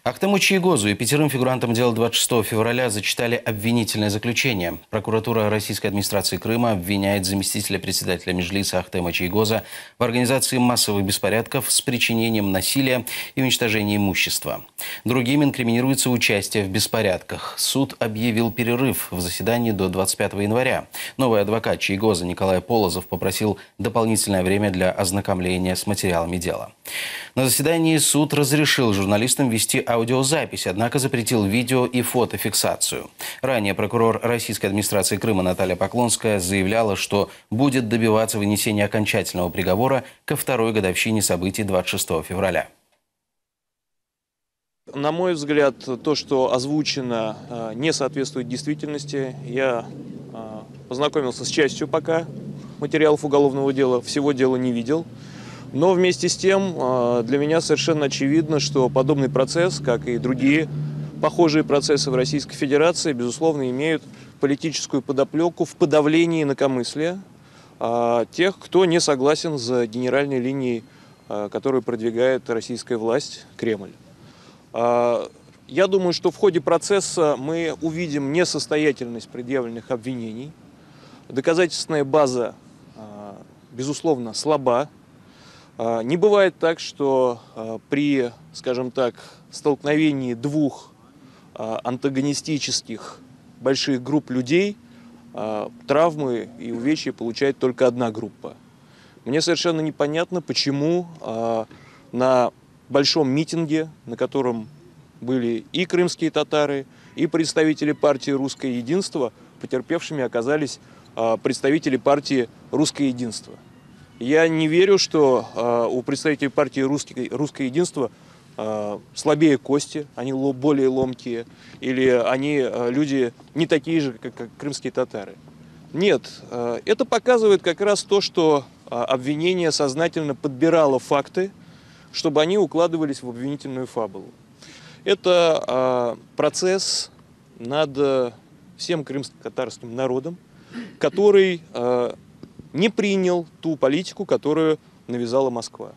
Ахтему Чийгозу и 5 фигурантам дела 26 февраля зачитали обвинительное заключение. Прокуратура Российской администрации Крыма обвиняет заместителя председателя Меджлиса Ахтема Чийгоза в организации массовых беспорядков с причинением насилия и уничтожения имущества. Другим инкриминируется участие в беспорядках. Суд объявил перерыв в заседании до 25 января. Новый адвокат Чийгоза Николай Полозов попросил дополнительное время для ознакомления с материалами дела. На заседании суд разрешил журналистам вести аудиозапись, однако запретил видео и фотофиксацию. Ранее прокурор Российской администрации Крыма Наталья Поклонская заявляла, что будет добиваться вынесения окончательного приговора ко второй годовщине событий 26 февраля. На мой взгляд, то, что озвучено, не соответствует действительности. Я познакомился с частью пока материалов уголовного дела, всего дела не видел. Но вместе с тем для меня совершенно очевидно, что подобный процесс, как и другие похожие процессы в Российской Федерации, безусловно, имеют политическую подоплеку в подавлении инакомыслия тех, кто не согласен с генеральной линией, которую продвигает российская власть, Кремль. Я думаю, что в ходе процесса мы увидим несостоятельность предъявленных обвинений. Доказательственная база, безусловно, слаба. Не бывает так, что при, скажем так, столкновении двух антагонистических больших групп людей травмы и увечья получает только одна группа. Мне совершенно непонятно, почему на большом митинге, на котором были и крымские татары, и представители партии «Русское единство», потерпевшими оказались представители партии «Русское единство». Я не верю, что у представителей партии «Русское единство» слабее кости, они более ломкие, или они люди не такие же, как крымские татары. Нет, это показывает как раз то, что обвинение сознательно подбирало факты, чтобы они укладывались в обвинительную фабулу. Это процесс над всем крымско-татарским народом, который не принял ту политику, которую навязала Москва.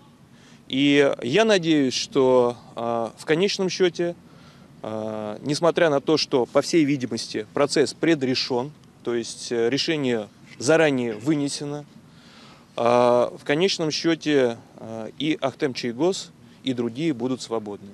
И я надеюсь, что в конечном счете, несмотря на то, что, по всей видимости, процесс предрешен, то есть решение заранее вынесено, в конечном счете и Ахтем Чийгоз, и другие будут свободны.